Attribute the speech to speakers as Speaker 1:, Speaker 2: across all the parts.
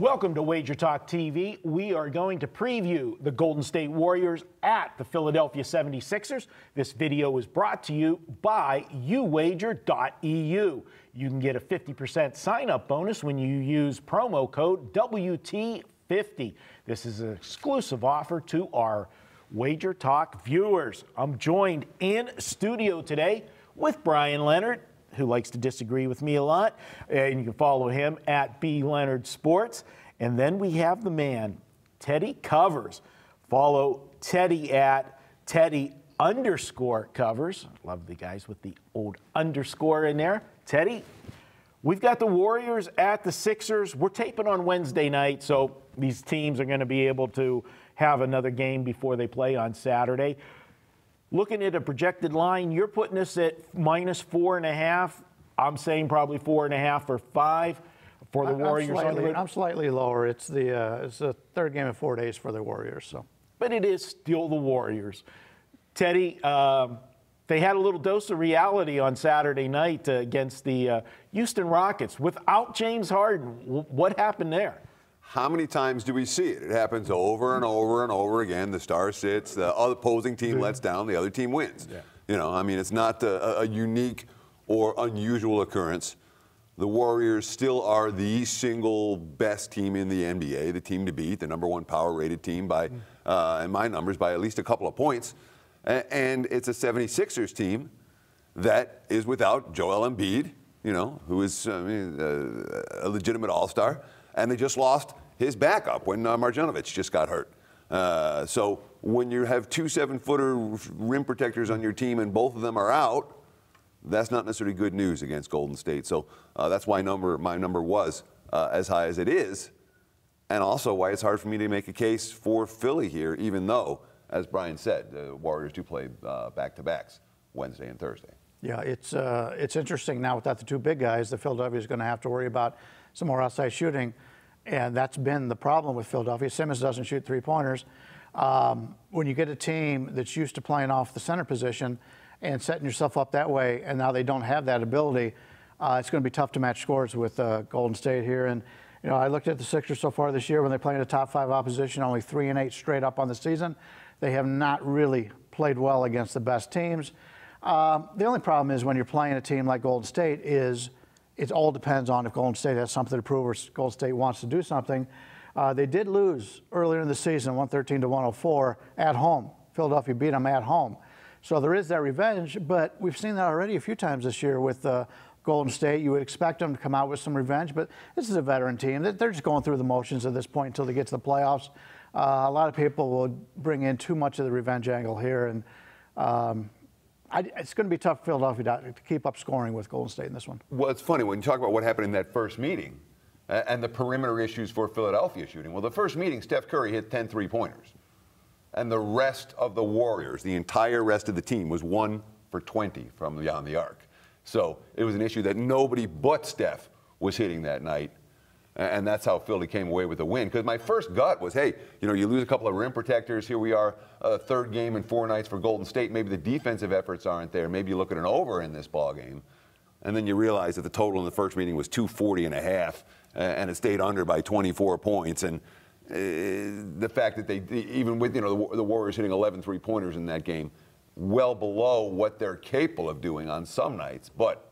Speaker 1: Welcome to WagerTalk TV. We are going to preview the Golden State Warriors at the Philadelphia 76ers. This video is brought to you by WagerTalk.eu. You can get a 50% sign-up bonus when you use promo code WT50. This is an exclusive offer to our WagerTalk viewers. I'm joined in studio today with Brian Leonard, who likes to disagree with me a lot, and you can follow him at B Leonard Sports. And then we have the man, Teddy Covers. Follow Teddy at Teddy_Covers. Love the guys with the old underscore in there. Teddy, we've got the Warriors at the Sixers. We're taping on Wednesday night, so these teams are going to be able to have another game before they play on Saturday. Looking at a projected line, you're putting us at -4.5. I'm saying probably 4.5 or 5 for the Warriors.
Speaker 2: I'm slightly lower. It's the third game in 4 days for the Warriors. So,
Speaker 1: but it is still the Warriors. Teddy, they had a little dose of reality on Saturday night against the Houston Rockets without James Harden. What happened there?
Speaker 3: How many times do we see it? It happens over and over and over again. The star sits, the other opposing team lets down, the other team wins. Yeah. You know, I mean, it's not a unique or unusual occurrence. The Warriors still are the single best team in the NBA, the team to beat, the #1 power-rated team by, in my numbers, by at least a couple of points. And it's a 76ers team that is without Joel Embiid, you know, who is a legitimate all-star. And they just lost his backup when Marjanovic just got hurt. So when you have two 7-footer rim protectors on your team and both of them are out, that's not necessarily good news against Golden State. So that's why my number was as high as it is, and also why it's hard for me to make a case for Philly here, even though, as Brian said, the Warriors do play back-to-backs Wednesday and Thursday.
Speaker 2: Yeah, it's interesting now without the two big guys, that Philadelphia is going to have to worry about some more outside shooting, and that's been the problem with Philadelphia. Simmons doesn't shoot three-pointers. When you get a team that's used to playing off the center position and setting yourself up that way, and now they don't have that ability, it's going to be tough to match scores with Golden State here. And you know, I looked at the Sixers so far this year when they play in a top-5 opposition, only 3-8 straight up on the season. They have not really played well against the best teams. The only problem is when you're playing a team like Golden State is it all depends on if Golden State has something to prove or Golden State wants to do something. They did lose earlier in the season, 113-104 at home. Philadelphia beat them at home. So there is that revenge, but we've seen that already a few times this year with Golden State. You would expect them to come out with some revenge, but this is a veteran team. They're just going through the motions at this point until they get to the playoffs. A lot of people will bring in too much of the revenge angle here, and it's going to be tough for Philadelphia to keep up scoring with Golden State in this one.
Speaker 3: Well, it's funny when you talk about what happened in that first meeting and the perimeter issues for Philadelphia shooting. Well, the first meeting, Steph Curry hit 10 3-pointers. And the rest of the Warriors, the entire rest of the team, was 1 for 20 from beyond the arc. So it was an issue that nobody but Steph was hitting that night. And that's how Philly came away with the win. Because my first gut was, hey, you know, you lose a couple of rim protectors. Here we are, third game in 4 nights for Golden State. Maybe the defensive efforts aren't there. Maybe you look at an over in this ball game. And then you realize that the total in the first meeting was 240.5, and it stayed under by 24 points. And the fact that they, even with, you know, the Warriors hitting 11 3-pointers in that game, well below what they're capable of doing on some nights. But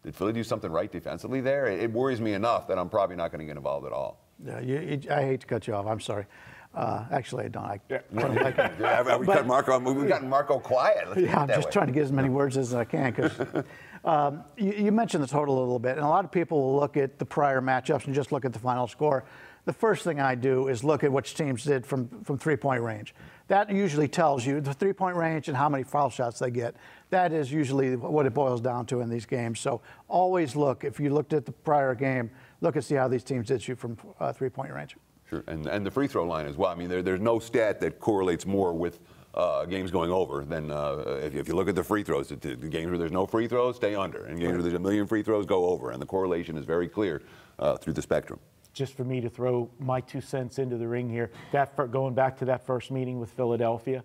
Speaker 3: did Philly do something right defensively there? It worries me enough that I'm probably not going to get involved at all.
Speaker 2: Yeah, I hate to cut you off. I'm sorry. Actually, I don't.
Speaker 3: We've gotten Marco quiet.
Speaker 2: Yeah, I'm just trying to get as many words as I can. Because you mentioned the total a little bit, and a lot of people will look at the prior matchups and just look at the final score. The first thing I do is look at which teams did from three-point range. That usually tells you the three-point range and how many foul shots they get. That is usually what it boils down to in these games. So always look, if you looked at the prior game, look and see how these teams did shoot from three-point range.
Speaker 3: Sure, and the free throw line as well. I mean, there's no stat that correlates more with games going over than if you look at the free throws. The games where there's no free throws, stay under. And games where there's a million free throws, go over. And the correlation is very clear through the spectrum.
Speaker 1: Just for me to throw my 2 cents into the ring here, going back to that first meeting with Philadelphia,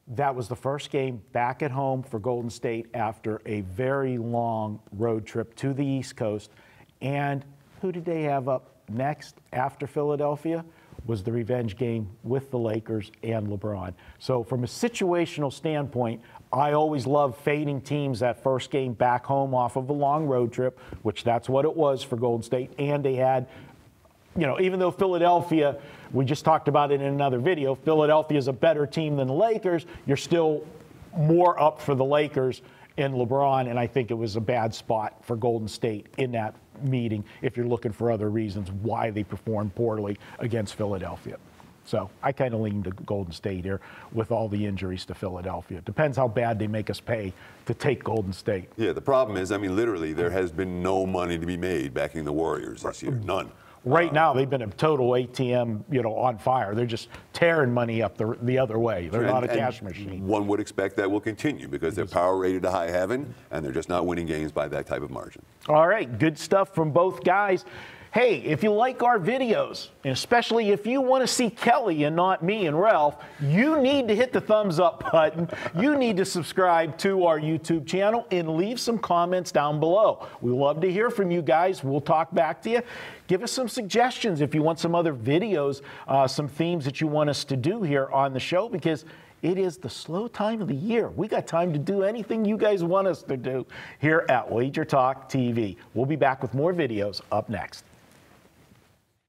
Speaker 1: that was the first game back at home for Golden State after a very long road trip to the East Coast. And who did they have up next after Philadelphia was the revenge game with the Lakers and LeBron. So from a situational standpoint, I always love fading teams that first game back home off of a long road trip, which that's what it was for Golden State. And they had, you know, even though Philadelphia, we just talked about it in another video, Philadelphia is a better team than the Lakers, you're still more up for the Lakers and LeBron, and I think it was a bad spot for Golden State in that meeting if you're looking for other reasons why they performed poorly against Philadelphia. So I kind of lean to Golden State here with all the injuries to Philadelphia. It depends how bad they make us pay to take Golden State.
Speaker 3: Yeah, the problem is, I mean, literally, there has been no money to be made backing the Warriors this year. None.
Speaker 1: Right now, they've been a total ATM, you know, on fire. They're just tearing money up the other way. They're not a cash machine.
Speaker 3: One would expect that will continue because they're power rated to high heaven, and they're just not winning games by that type of margin.
Speaker 1: All right, good stuff from both guys. Hey, if you like our videos, and especially if you want to see Kelly and not me and Ralph, you need to hit the thumbs up button. You need to subscribe to our YouTube channel and leave some comments down below. We love to hear from you guys. We'll talk back to you. Give us some suggestions if you want some other videos, some themes that you want us to do here on the show, because it is the slow time of the year. We got time to do anything you guys want us to do here at WagerTalk TV. We'll be back with more videos up next.